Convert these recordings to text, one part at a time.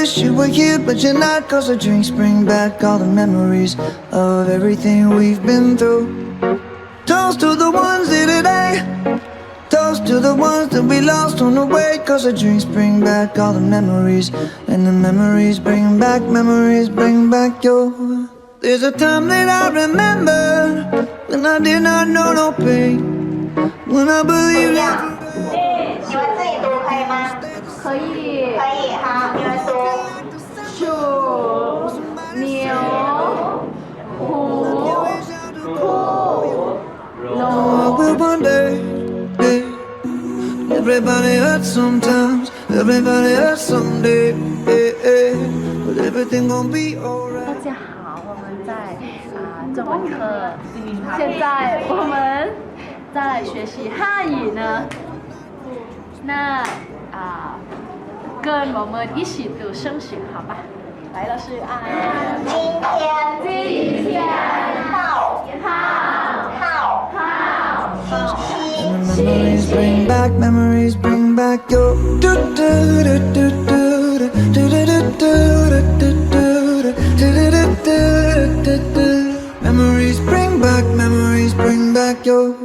wish you were here, but you're not. Cause the drinks bring back all the memories of everything we've been through. Toast to the ones here today. Toast to the ones that we lost on the way. Cause the drinks bring back all the memories, and the memories bring back your. There's a time that I remember when I did not know no pain, when I believed that. 你们自己读可以吗？可以。可以，好，你们读。鼠、牛、虎、兔、龙。 Will one day, day. Everybody hurts sometimes, everybody hurts someday, but everything gon' be alright. 大家好，我们在中文课，现在我们在学习汉语呢。那跟我们一起读圣经，好吧？来了是今天好。 Memories bring back your. Memories bring back your.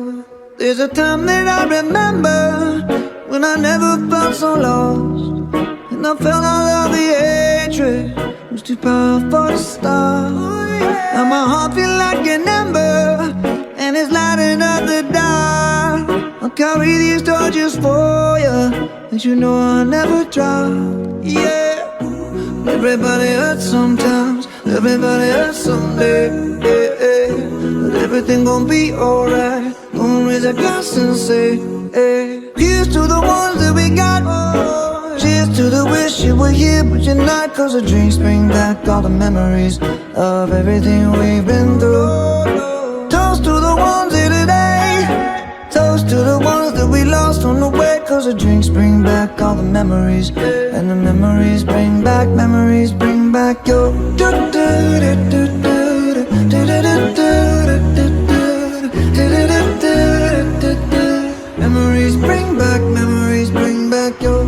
There's a time that I remember when I never felt so lost, and I felt all of the hatred was too powerful to stop. Now my heart feel like an ember, and it's lighting up the dark. I'll carry these torches for you, and you know I'll never drop. Yeah, everybody hurts sometimes, everybody hurts someday. But everything gon' be alright. Gonna raise a glass and say, hey. Here's to the ones that we got. Cheers to the wish you were here, but you're not. Cause the drinks bring back all the memories of everything we've been through. Toast to the ones here today. Toast to the ones that we lost on the way. Cause the drinks bring back all the memories, and the memories bring back your. Memories bring back your. Memories bring back your.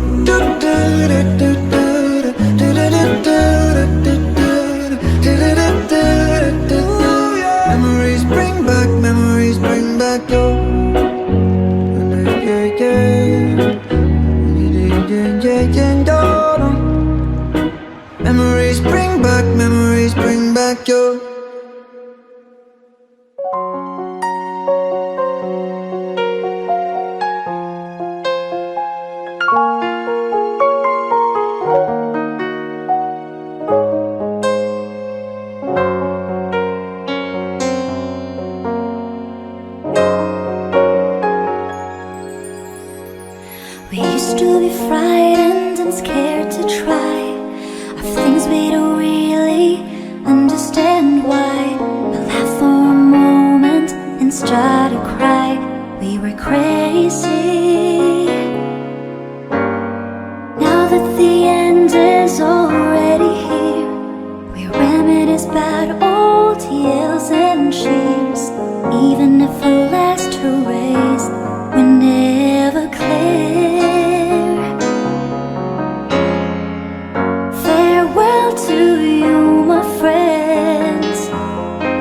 Memories bring back your. We used to be frightened and scared to try of things we don't really understand why. We laughed for a moment and started to cry. We were crazy. Now that the end is already here, we reminisce about old yells and cheers. Even if the last hurrays were never clear. Farewell to you, my friends.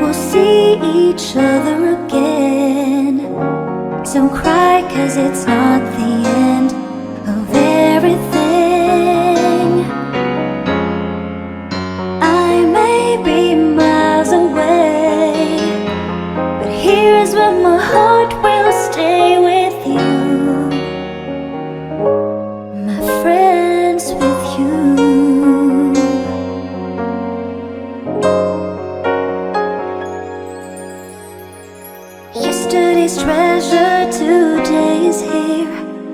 We'll see each other again. Don't cry, cause it's not the end of everything. I may be miles away, but here's where my heart will stay with you. My friends, with you. Yesterday's treasure, today is here.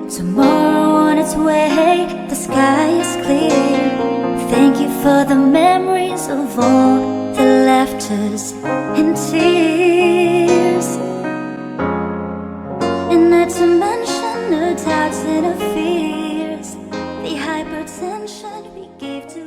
Tomorrow on its way, the sky is clear. Thank you for the memories of all the laughters and tears. And not to mention the doubts and the fears, the hypertension we gave to